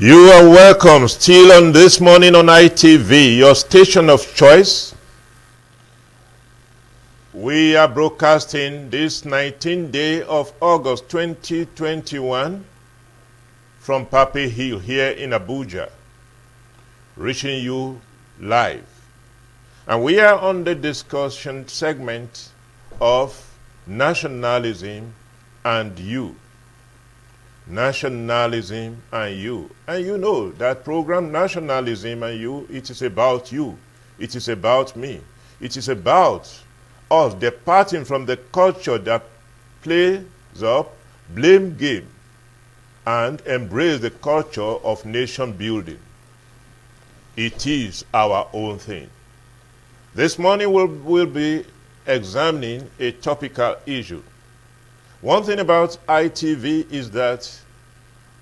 You are welcome still on This Morning on ITV, your station of choice. We are broadcasting this 19th day of August 2021 from Papi Hill here in Abuja, reaching you live. And we are on the discussion segment of nationalism and you. Nationalism and you. And you know that program, Nationalism and You, it is about you. It is about me. It is about us departing from the culture that plays up, blame game, and embrace the culture of nation building. It is our own thing. This morning we'll be examining a topical issue. One thing about ITV is that,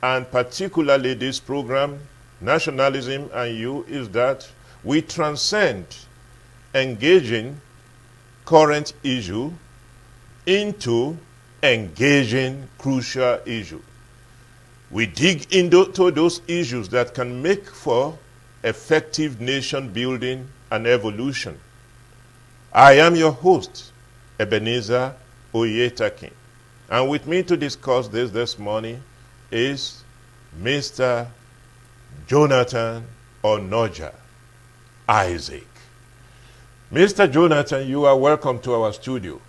and particularly this program, Nationalism and You, is that we transcend engaging current issue into engaging crucial issue. We dig into those issues that can make for effective nation building and evolution. I am your host, Ebenezer Oyetakin. And with me to discuss this morning is Mr. Jonathan Onoja Isaac. Mr. Jonathan, you are welcome to our studio.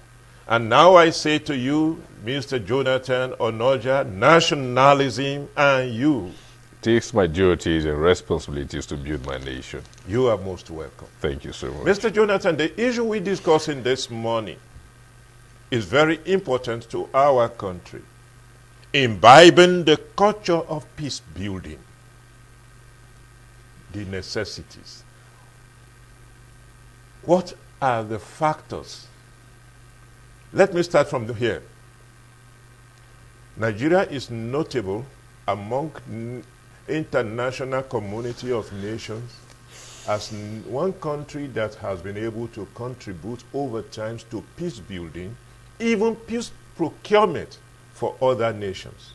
And now I say to you, Mr. Jonathan Onoja, nationalism and you. It takes my duties and responsibilities to build my nation. You are most welcome. Thank you so much. Mr. Jonathan, the issue we're discussing this morning is very important to our country. Imbibing the culture of peace building, the necessities. What are the factors? Let me start from here. Nigeria is notable among international community of nations as one country that has been able to contribute over time to peace building, even peace procurement for other nations.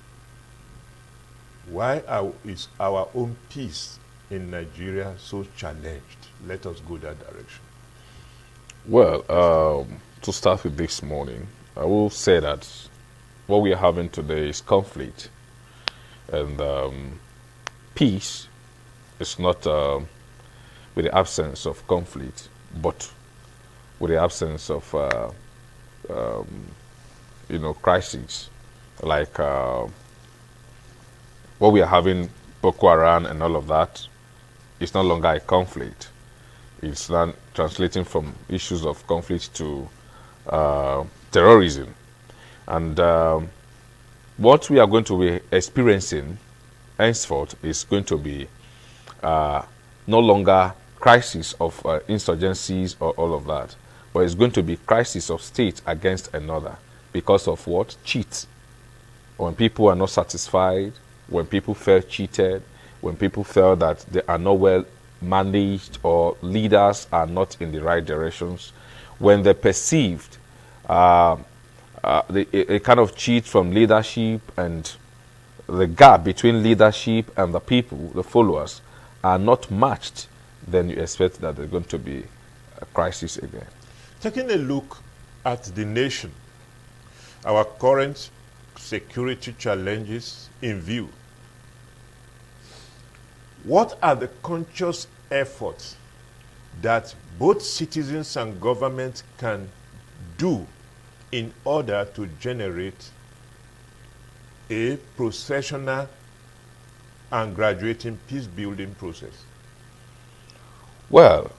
Why is our own peace in Nigeria so challenged? Let us go that direction. Well, to start with this morning, I will say that what we are having today is conflict. And peace is not with the absence of conflict, but with the absence of crises, like what we are having, Boko Haram and all of that. It's no longer a conflict. It's not translating from issues of conflict to terrorism. And what we are going to be experiencing henceforth is going to be no longer crisis of insurgencies or all of that, but it's going to be crisis of state against another because of what? Cheat. When people are not satisfied, when people feel cheated, when people feel that they are not well managed or leaders are not in the right directions, when they perceived a kind of cheat from leadership and the gap between leadership and the people, the followers, are not matched, then you expect that there's going to be a crisis again. Taking a look at the nation, our current security challenges in view, what are the conscious efforts that both citizens and government can do in order to generate a processional and graduating peace-building process? Well,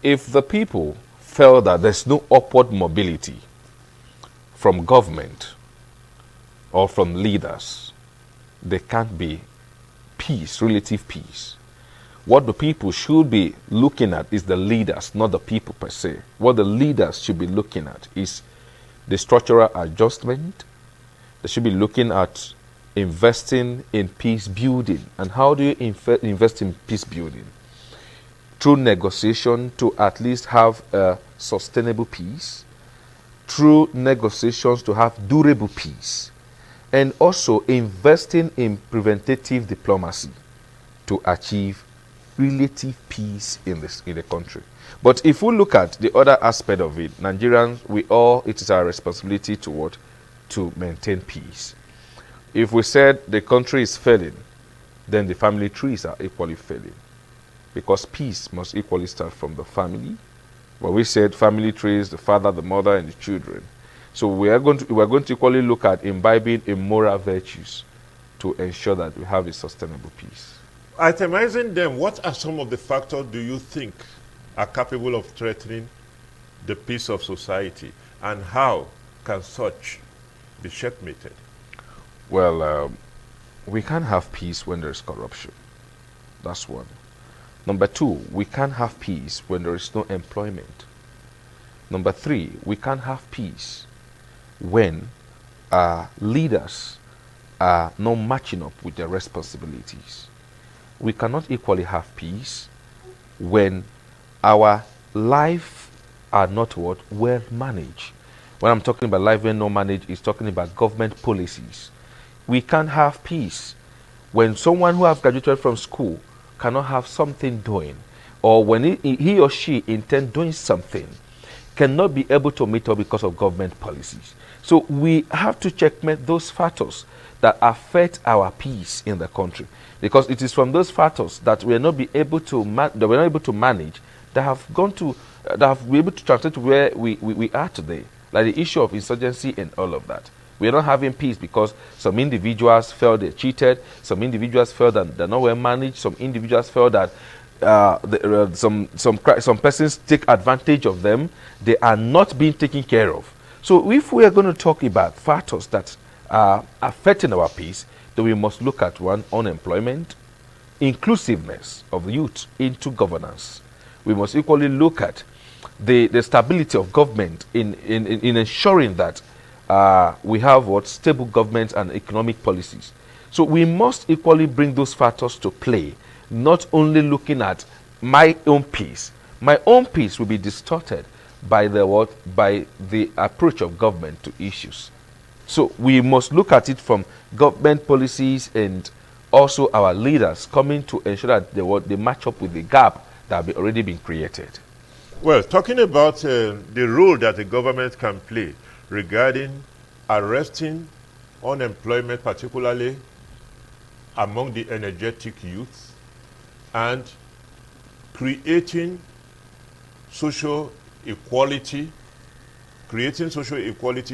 if the people felt that there's no upward mobility from government or from leaders, there can't be peace, relative peace. What the people should be looking at is the leaders, not the people per se. What the leaders should be looking at is the structural adjustment. They should be looking at investing in peace building. And how do you invest in peace building? Through negotiation to at least have a sustainable peace, through negotiations to have durable peace, and also investing in preventative diplomacy to achieve relative peace in the country. But if we look at the other aspect of it, Nigerians, it is our responsibility to what? To maintain peace. If we said the country is failing, then the family trees are equally failing, because peace must equally start from the family. But we said family trees, the father, the mother, and the children. So we are going to equally look at imbibing in moral virtues to ensure that we have a sustainable peace. Itemizing them, what are some of the factors do you think are capable of threatening the peace of society, and how can such be checkmated? Well, we can't have peace when there is corruption. That's one. Number two, we can't have peace when there is no employment. Number three, we can't have peace when leaders are not matching up with their responsibilities. We cannot equally have peace when our life are not well managed. When I'm talking about life well not managed, it's talking about government policies. We can't have peace when someone who has graduated from school cannot have something doing, or when he or she intend doing something, cannot be able to meet up because of government policies. So we have to checkmate those factors that affect our peace in the country, because it is from those factors that we are not be able to manage that have been able to translate to where we are today, like the issue of insurgency and all of that. We are not having peace because some individuals felt they cheated, some individuals felt that they're not well managed, some individuals felt that some persons take advantage of them. They are not being taken care of. So if we are going to talk about factors that are affecting our peace, then we must look at one, unemployment, inclusiveness of youth into governance. We must equally look at the stability of government in ensuring that we have stable government and economic policies. So we must equally bring those factors to play, not only looking at my own peace. My own peace will be distorted by the approach of government to issues. So we must look at it from government policies and also our leaders coming to ensure that they match up with the gap that have already been created. Well, talking about the role that the government can play regarding arresting unemployment, particularly among the energetic youth, and creating social equality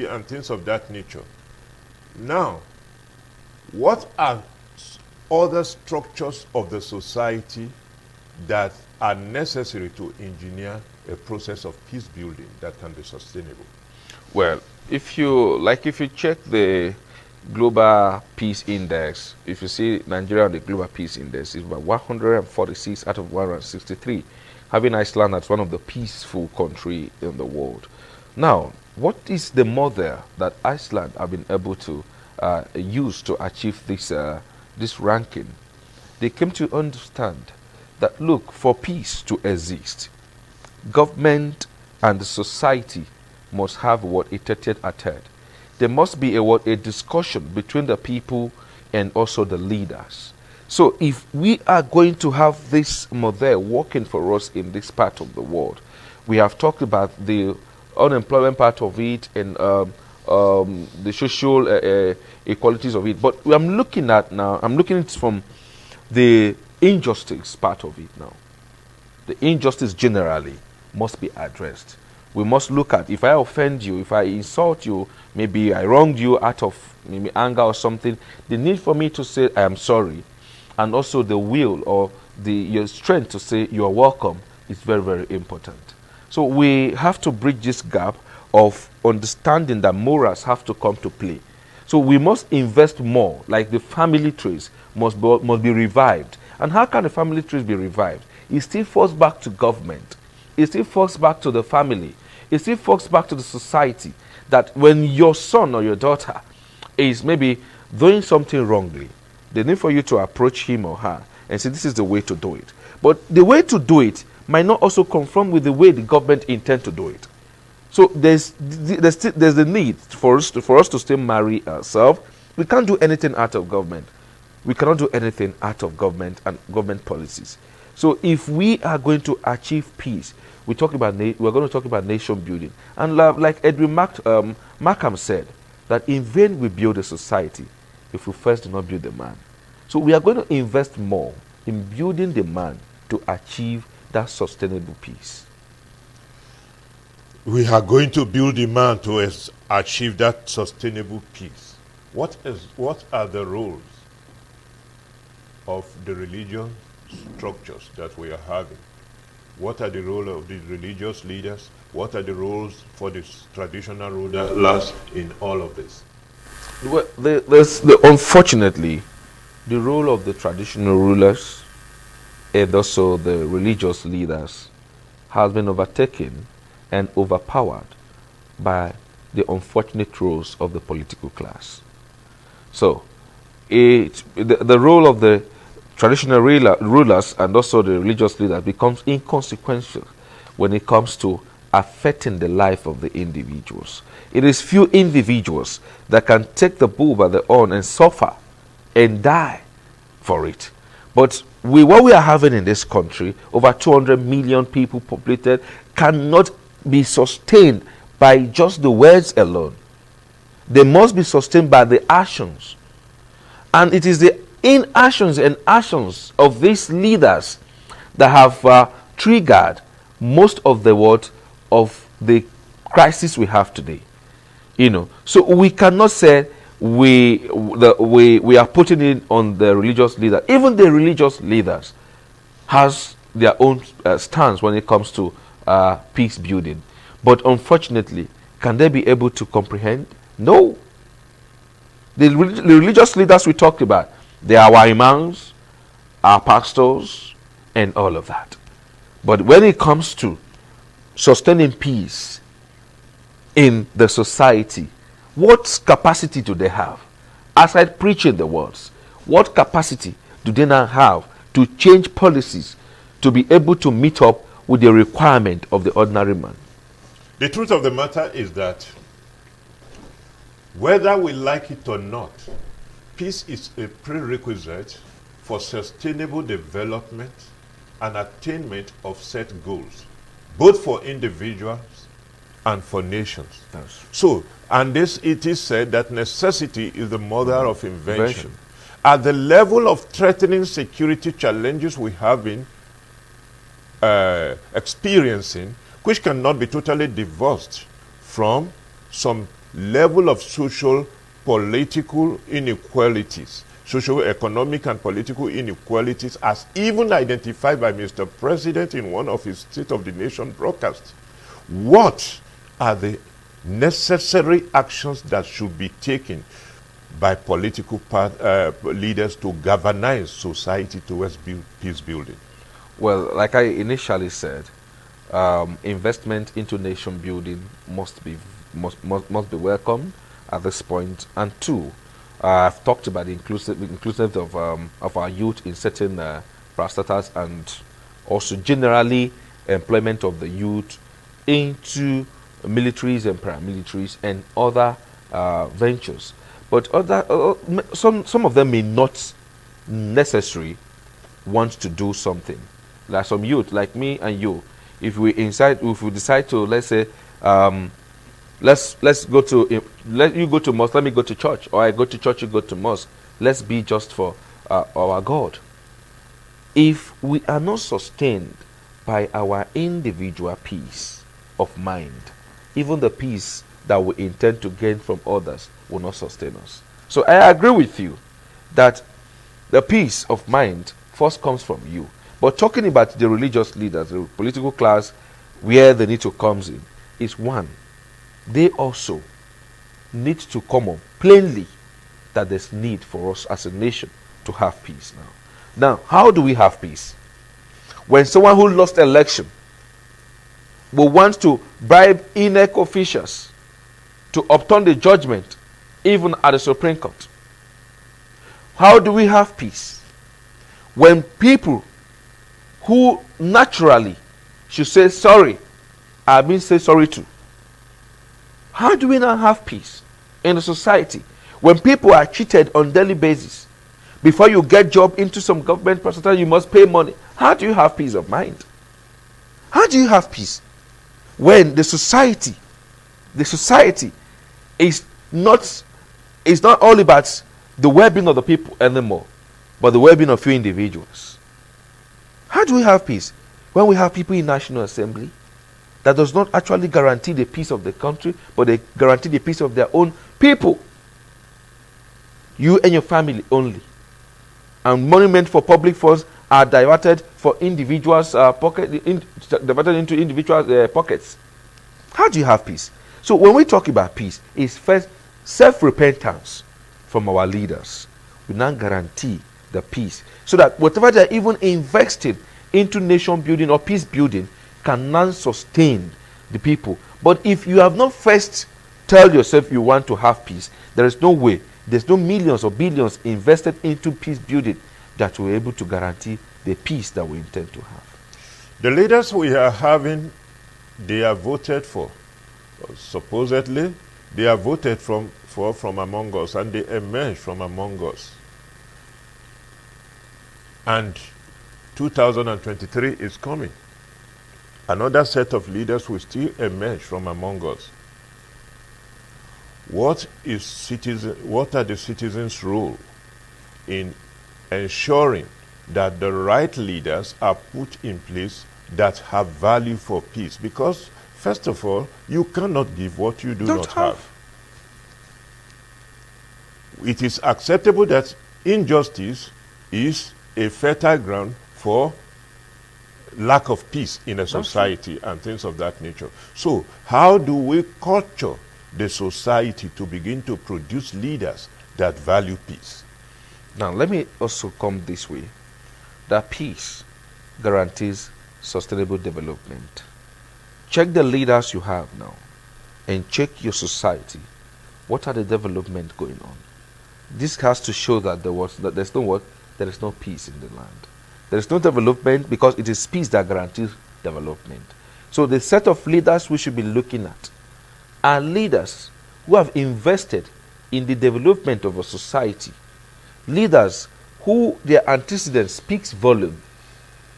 and things of that nature. Now, what are other structures of the society that are necessary to engineer a process of peace building that can be sustainable? Well, if you check the Global Peace Index, if you see Nigeria on the Global Peace Index, it's about 146 out of 163, having Iceland as one of the peaceful countries in the world. Now, what is the model that Iceland have been able to use to achieve this ranking? They came to understand that, look, for peace to exist, government and the society must have a tete-a-tete. There must be a discussion between the people and also the leaders. So if we are going to have this model working for us in this part of the world, we have talked about the unemployment part of it and the social equalities of it. But I'm looking at it from the injustice part of it now. The injustice generally must be addressed. We must look at, if I offend you, if I insult you, maybe I wronged you out of maybe anger or something, the need for me to say I am sorry, and also the will or your strength to say you are welcome is very, very important. So we have to bridge this gap of understanding that morals have to come to play. So we must invest more, like the family trees must be revived. And how can the family trees be revived? It still falls back to government. It still falls back to the family. It still falls back to the society, that when your son or your daughter is maybe doing something wrongly, they need for you to approach him or her and say, this is the way to do it. But the way to do it might not also conform with the way the government intend to do it. So there's the need for us to still marry ourselves We can't do anything out of government. We cannot do anything out of government and government policies. So if we are going to achieve peace, we're going to talk about nation building. And like Edwin Markham said, that in vain we build a society if we first do not build the man. So we are going to invest more in building the man to achieve that sustainable peace. We are going to build the man to achieve that sustainable peace. What are the roles of the religious structures that we are having? What are the roles of the religious leaders? What are the roles for the traditional rulers in all of this? Well, unfortunately, the role of the traditional rulers and also the religious leaders has been overtaken and overpowered by the unfortunate roles of the political class. So, the role of the traditional rulers and also the religious leaders becomes inconsequential when it comes to affecting the life of the individuals. It is few individuals that can take the bull by the horn and suffer and die for it. But what we are having in this country, over 200 million people populated, cannot be sustained by just the words alone. They must be sustained by the actions. And it is the inactions and actions of these leaders that have triggered most of the crisis we have today. So we cannot say we are putting it on the religious leader. Even the religious leaders has their own stance when it comes to peace building. But unfortunately, can they be able to comprehend? No. The religious leaders we talked about, they are our imams, our pastors, and all of that. But when it comes to sustaining peace in the society, what capacity do they have? Aside preaching the words, what capacity do they now have to change policies to be able to meet up with the requirement of the ordinary man? The truth of the matter is that whether we like it or not, peace is a prerequisite for sustainable development and attainment of set goals, both for individuals and for nations. Yes. So, and it is said that necessity is the mother of invention. At the level of threatening security challenges we have been experiencing, which cannot be totally divorced from some level of social, political inequalities, socio-economic and political inequalities, as even identified by Mr. President in one of his State of the Nation broadcasts. What are the necessary actions that should be taken by political leaders to galvanize society towards peace building? Well, like I initially said, investment into nation building must be welcomed at this point. And two, I've talked about the inclusiveness of our youth in certain parastatals, and also generally employment of the youth into militaries and paramilitaries and other ventures. But some of them may not necessarily want to do something. Like some youth, like me and you, if we decide to, let's say, let's go to, let you go to mosque, let me go to church, or I go to church, you go to mosque. Let's be just for our God. If we are not sustained by our individual peace of mind, even the peace that we intend to gain from others will not sustain us. So I agree with you that the peace of mind first comes from you. But talking about the religious leaders, the political class, where the need to comes in, is one, they also need to come on plainly that there's need for us as a nation to have peace now. Now, how do we have peace? When someone who lost election will want to bribe INEC officials to upturn the judgment, even at the Supreme Court. How do we have peace? When people who naturally should say sorry are being said sorry to. How do we now have peace in a society When people are cheated on daily basis, before you get job into some government process, you must pay money. How do you have peace of mind? How do you have peace when the society is not all about the well-being of the people anymore, but the well-being of few individuals? How do we have peace when we have people in National Assembly that does not actually guarantee the peace of the country, but they guarantee the peace of their own people? You and your family only. And money meant for public funds are diverted for individuals' diverted into individuals' pockets. How do you have peace? So when we talk about peace, it's first self-repentance from our leaders. We now guarantee the peace, so that whatever they are even invested into nation building or peace building can now sustain the people. But if you have not first tell yourself you want to have peace, there is no way. There's no millions or billions invested into peace building that will be able to guarantee the peace that we intend to have. The leaders we are having, they are voted for. Supposedly, they are voted from among us, and they emerge from among us. And 2023 is coming. Another set of leaders will still emerge from among us. What are the citizens' role in ensuring that the right leaders are put in place that have value for peace? Because, first of all, you cannot give what you do not have. It is acceptable that injustice is a fertile ground for lack of peace in a society and things of that nature. So, how do we culture the society to begin to produce leaders that value peace? Now, let me also come this way. That peace guarantees sustainable development. Check the leaders you have now and check your society. What are the development going on? This has to show that there is no peace in the land. There is no development because it is peace that guarantees development. So the set of leaders we should be looking at are leaders who have invested in the development of a society. Leaders who their antecedent speaks volume,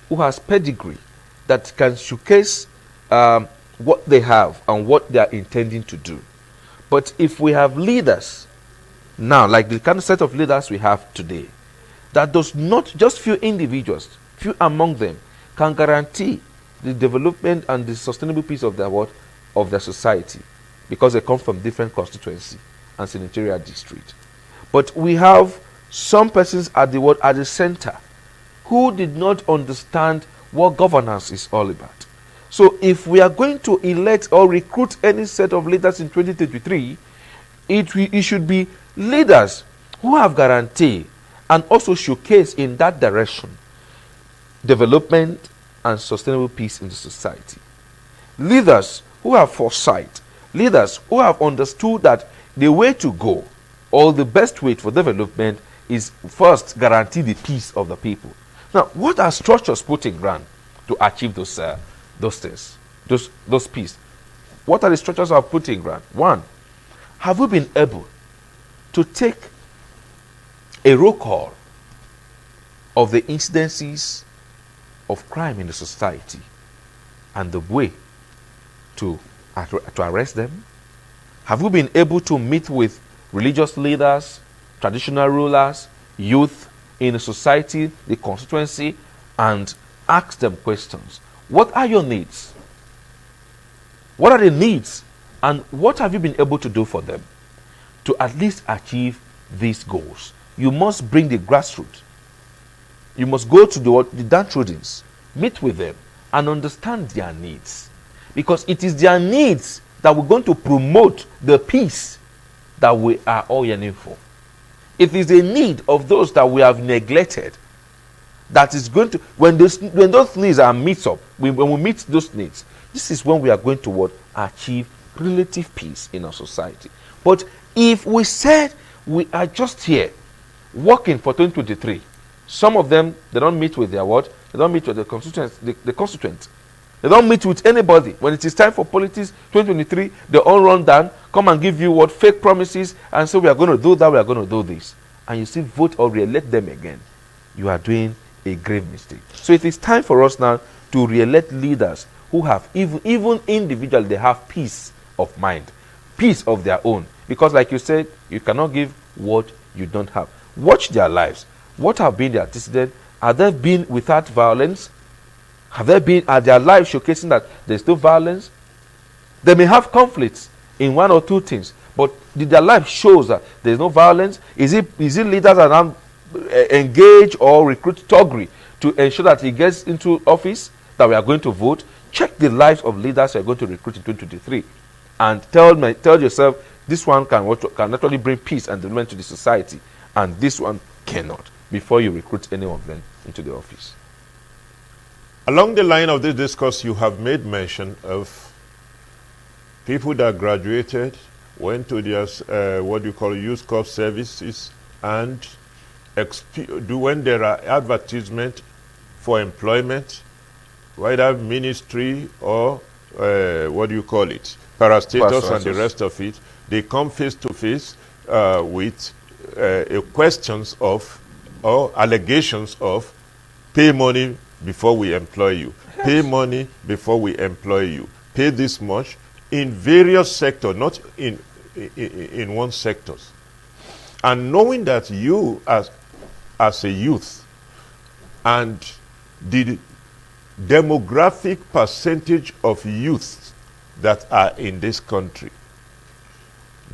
who has pedigree that can showcase what they have and what they are intending to do. But if we have leaders now, like the kind of set of leaders we have today, that does not, just few individuals, few among them, can guarantee the development and the sustainable peace of their society, because they come from different constituency and senatorial district. But we have some persons at the center who did not understand what governance is all about. So if we are going to elect or recruit any set of leaders in 2023, it should be leaders who have guarantee and also showcase in that direction development and sustainable peace in the society. Leaders who have foresight, leaders who have understood that the way to go or the best way for development is first guarantee the peace of the people. Now, what are structures put in ground to achieve those things, those peace? What are the structures are put in ground? One, have we been able to take a roll call of the incidences of crime in the society and the way to arrest them? Have we been able to meet with religious leaders, traditional rulers, youth in the society, the constituency, and ask them questions? What are your needs? What are the needs? And what have you been able to do for them to at least achieve these goals? You must bring the grassroots. You must go to the downtrodden, meet with them, and understand their needs. Because it is their needs that we're going to promote the peace that we are all yearning for. It is the need of those that we have neglected that is going to, when those needs are met up, when we meet those needs, this is when we are going to achieve relative peace in our society. But if we said we are just here working for 2023, some of them, they don't meet with their what? They don't meet with the constituents. The constituents. They don't meet with anybody. When it is time for politics, 2023, they all run down, come and give you what fake promises and say we are going to do that, we are going to do this, and you still vote or re-elect them again, you are doing a grave mistake. So it is time for us now to re-elect leaders who have, even individually, they have peace of mind, peace of their own. Because like you said, you cannot give what you don't have. Watch their lives. What have been their antecedents? Have they been without violence? Are their lives showcasing that there's no violence? They may have conflicts in one or two things, but did their life shows that there's no violence? Is it leaders that are engage or recruit thuggery to ensure that he gets into office, that we are going to vote? Check the lives of leaders you are going to recruit in 2023 and tell yourself, this one can actually bring peace and development to the society, and this one cannot, before you recruit any of them into the office. Along the line of this discourse, you have made mention of people that graduated, went to their what you call youth corps services, and when there are advertisements for employment, whether ministry or what do you call it, parastatals and the rest of it, they come face to face with questions of or allegations of pay money before we employ you, yes. Pay money before we employ you, pay this much in various sectors, not in one sectors. And knowing that you as a youth and the demographic percentage of youth that are in this country,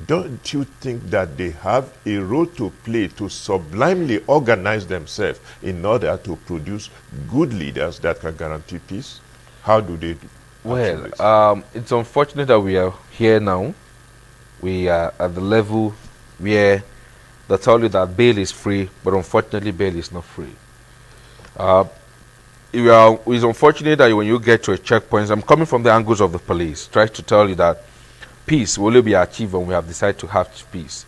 don't you think that they have a role to play to sublimely organize themselves in order to produce good leaders that can guarantee peace? How do they do? Well, it's unfortunate that we are here now. We are at the level where they tell you that bail is free, but unfortunately bail is not free. It's unfortunate that when you get to a checkpoint, I'm coming from the angles of the police, try to tell you that peace will only be achieved when we have decided to have peace.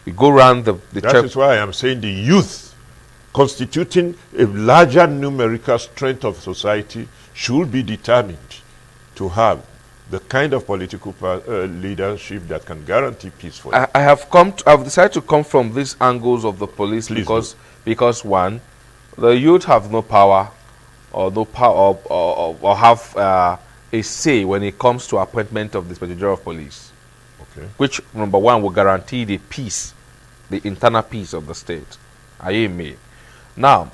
You go around the That is why I am saying the youth, constituting a larger numerical strength of society, should be determined to have the kind of political leadership that can guarantee peace for you. I've decided to come from these angles of the police. Please because one, the youth have no power or have a say when it comes to appointment of the Inspector General of Police. Okay. Which, number one, will guarantee the peace, the internal peace of the state. Are you in me? Now,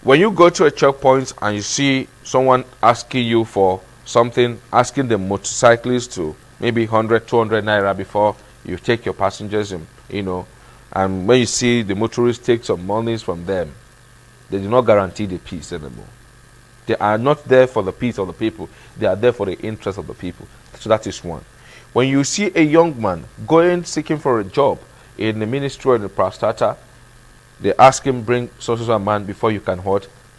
when you go to a checkpoint and you see someone asking you for something, asking the motorcyclist to maybe 100, 200 naira before you take your passengers, and when you see the motorist take some monies from them, they do not guarantee the peace anymore. They are not there for the peace of the people. They are there for the interest of the people. So that is one. When you see a young man going seeking for a job in the ministry or in the parastatal, they ask him, bring so-so man before you can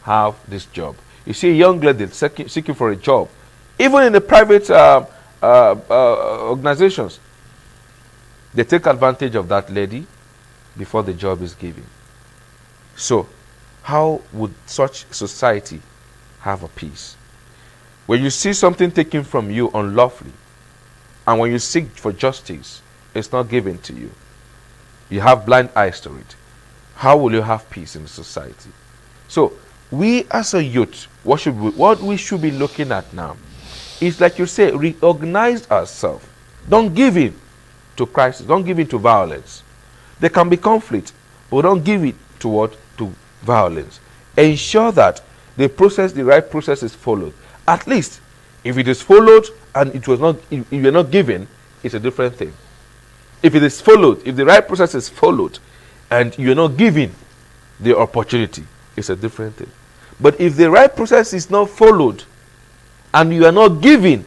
have this job. You see a young lady seeking for a job, even in the private organizations, they take advantage of that lady before the job is given. So, how would such society have a peace? When you see something taken from you unlawfully, and when you seek for justice, it's not given to you, you have blind eyes to it, how will you have peace in the society? So, we as a youth, what we should be looking at now is, like you say, reorganize ourselves. Don't give in to crisis. Don't give in to violence. There can be conflict, but don't give it to what? To violence. Ensure that the right process is followed. At least, if it is followed and it was not, if you're not given, it's a different thing. If it is followed, if the right process is followed, and you're not given the opportunity, it's a different thing. But if the right process is not followed, and you are not given,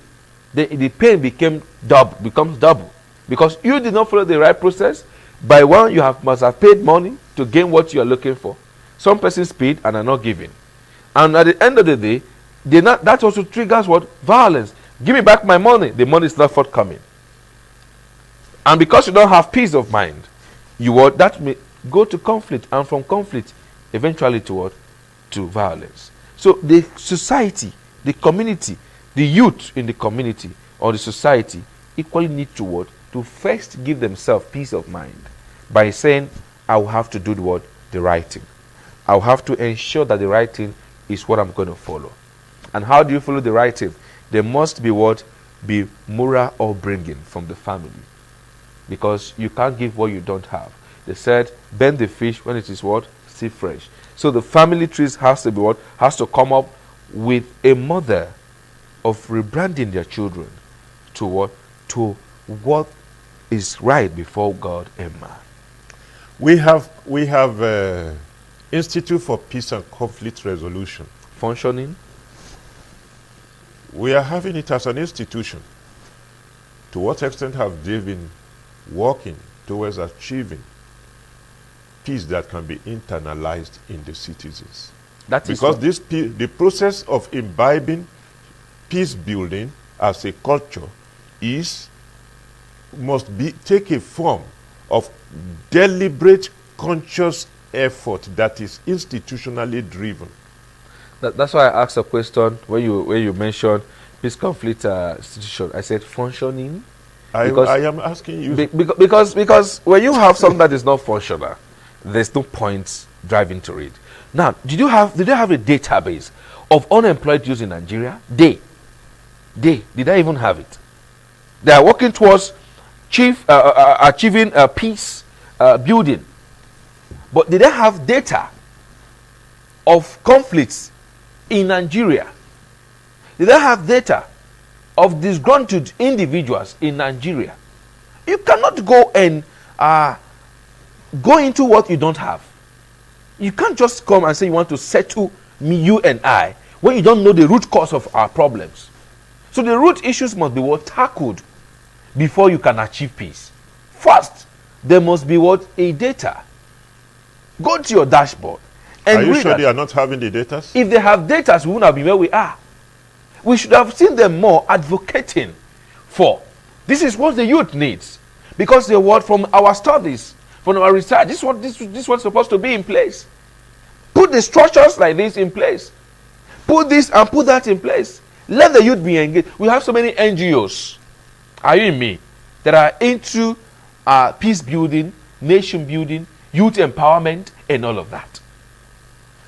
the pain becomes double. Because you did not follow the right process. By one, you must have paid money to gain what you are looking for. Some persons paid and are not given. And at the end of the day, that also triggers what? Violence. Give me back my money. The money is not forthcoming. And because you don't have peace of mind, that may go to conflict, and from conflict, eventually to what? To violence. So the society, the community, the youth in the community or the society equally need to what? to first give themselves peace of mind by saying, I will have to do what? The right thing. I'll have to ensure that the right thing is what I'm going to follow. And how do you follow the right thing? There must be what? Be moral upbringing from the family. Because you can't give what you don't have. They said, bend the fish when it is what? Still fresh. So the family trees has to be what? Has to come up with a mother of rebranding their children to what? To what is right before God and man. We have Institute for Peace and Conflict Resolution. Functioning? We are having it as an institution. To what extent have they been working towards achieving peace that can be internalized in the citizens? Because the process of imbibing peace building as a culture must take a form of deliberate, conscious effort that is institutionally driven. That's why I asked a question when you mentioned peace conflict institution. I said functioning. I am asking you because when you have something that is not functional, there's no point driving to it. Now, did they have a database of unemployed youth in Nigeria? Did I even have it? They are working towards achieving peace building. But did they have data of conflicts in Nigeria? Did they have data of disgruntled individuals in Nigeria? You cannot go and go into what you don't have. You can't just come and say you want to settle me, you and I, when you don't know the root cause of our problems. So the root issues must be what? Tackled before you can achieve peace. First, there must be what? A data. Go to your dashboard and are you sure that. They are not having the data? If they have data, we wouldn't have been where we are. We should have seen them more advocating for. This is what the youth needs. Because the word from our studies, from our research, this is what's supposed to be in place. Put the structures like this in place. Put this and put that in place. Let the youth be engaged. We have so many NGOs. Are you in me? That are into peace building, nation building, youth empowerment, and all of that.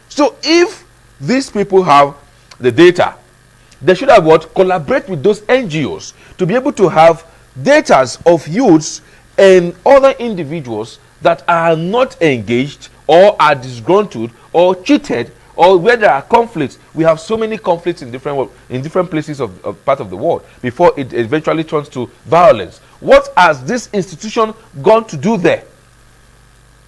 So if these people have the data, they should have what? Collaborate with those NGOs to be able to have data of youths and other individuals that are not engaged or are disgruntled or cheated or where there are conflicts. We have so many conflicts in different places of part of the world before it eventually turns to violence. What has this institution gone to do there?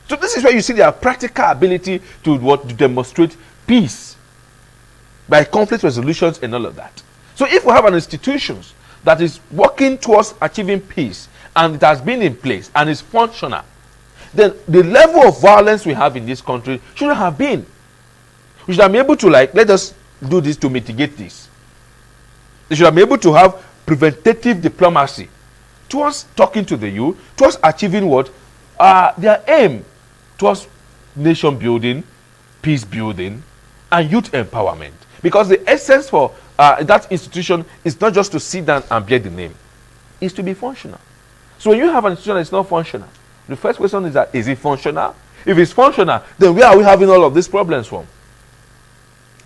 So this is where you see their practical ability to demonstrate peace by conflict resolutions and all of that. So if we have an institution that is working towards achieving peace and it has been in place and is functional, then the level of violence we have in this country shouldn't have been. We should have been able to let us do this to mitigate this. They should have been able to have preventative diplomacy towards talking to the youth, towards achieving what? Their aim towards nation building, peace building, and youth empowerment. Because the essence for that institution is not just to sit down and bear the name. It's to be functional. So when you have an institution that is not functional, the first question is that, is it functional? If it's functional, then where are we having all of these problems from?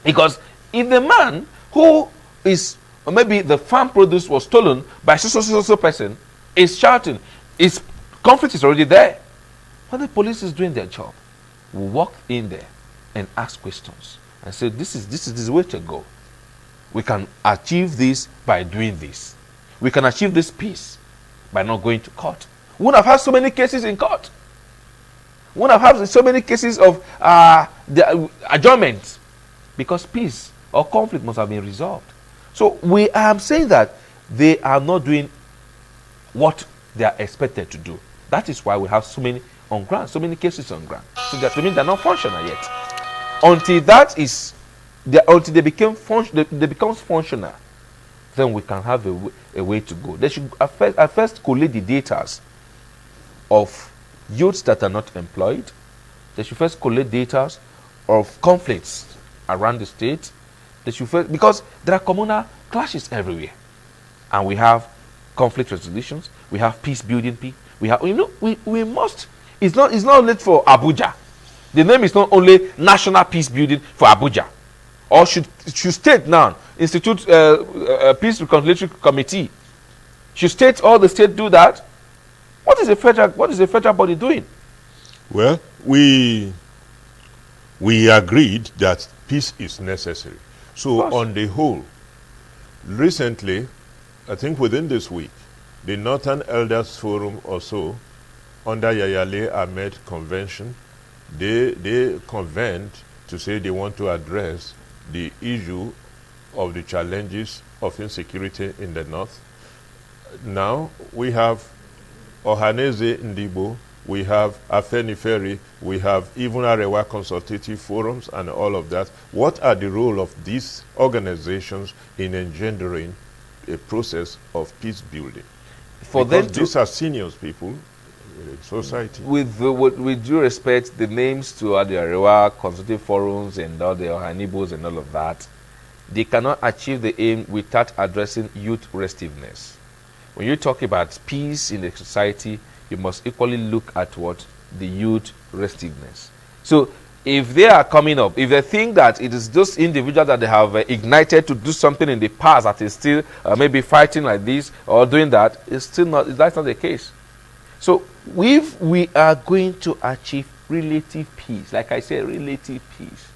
Because if the man who is, or maybe the farm produce was stolen by so person, is shouting, conflict is already there. When the police is doing their job, we walk in there and ask questions and say, this is the way to go. We can achieve this by doing this. We can achieve this peace by not going to court. We wouldn't have had so many cases in court. We wouldn't have had so many cases of the adjournment, because peace or conflict must have been resolved. So we are saying that they are not doing what they are expected to do. That is why we have so many on ground, so many cases on ground. So that means they're not functional yet. Until they becomes functional, then we can have a way to go. They should at first collate the data of youths that are not employed. They should first collate data of conflicts around the state. They should first, because there are communal clashes everywhere, and we have conflict resolutions. We have peace building. We have, we must. It's not only for Abuja. The name is not only National Peace Building for Abuja, or should state now institute Peace Reconciliatory Committee. Should state, all the states do that? What is the federal body doing? Well, we agreed that peace is necessary. So on the whole, recently, I think within this week, the Northern Elders Forum or so, under Yayale Ahmed Convention, they convened to say they want to address the issue of the challenges of insecurity in the north. Now we have Ohaneze Ndibo, we have Afenifere, we have even Arewa consultative forums and all of that. What are the role of these organizations in engendering a process of peace building? Because these are seniors people in society. With due respect, the names to the Arewa consultative forums and all the Ohanibos and all of that, they cannot achieve the aim without addressing youth restiveness. When you talk about peace in the society, you must equally look at what the youth restiveness. So if they are coming up, if they think that it is just individuals that they have ignited to do something in the past that is still maybe fighting like this or doing that, it's still not, that's not the case. So if we are going to achieve relative peace, like I said, relative peace,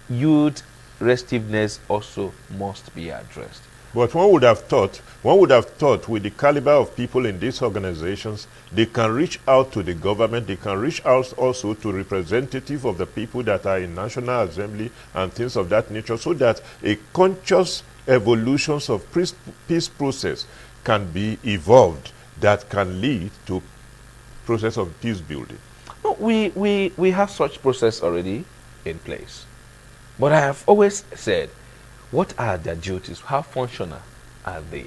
youth restiveness also must be addressed. But one would have thought with the caliber of people in these organizations, they can reach out to the government, they can reach out also to representatives of the people that are in National Assembly and things of that nature, so that a conscious evolution of peace process can be evolved that can lead to process of peace building. No, we have such process already in place. But I have always said, what are their duties? How functional are they?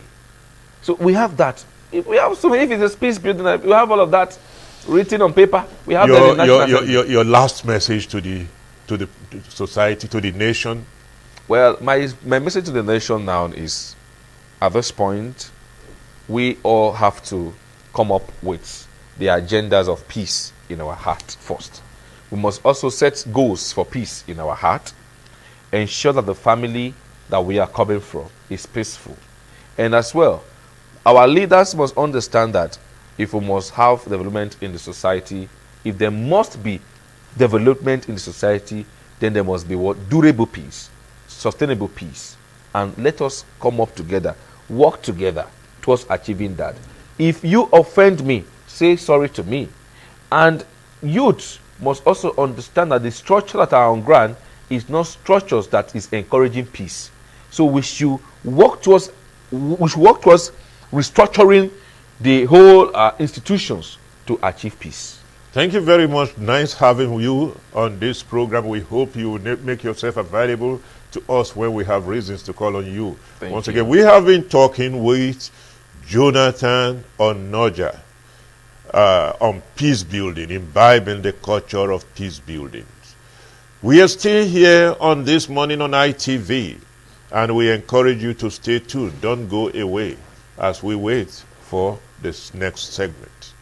So we have that. If it's a peace building, we have all of that written on paper. We have that in National your last message to the society, to the nation. Well, my message to the nation now is, at this point, we all have to come up with the agendas of peace in our heart first. We must also set goals for peace in our heart, ensure that the family that we are coming from is peaceful. And as well, our leaders must understand that if we must have development in the society, if there must be development in the society, then there must be what? Durable peace, sustainable peace. And let us come up together, work together towards achieving that. If you offend me, say sorry to me. And youth must also understand that the structure that are on ground is not structures that is encouraging peace. So we should work towards restructuring the whole institutions to achieve peace. Thank you very much. Nice having you on this program. We hope you make yourself available to us when we have reasons to call on you. Once again, we have been talking with Jonathan Onoja on peace building, imbibing the culture of peace building. We are still here on This Morning on ITV, and we encourage you to stay tuned. Don't go away as we wait for this next segment.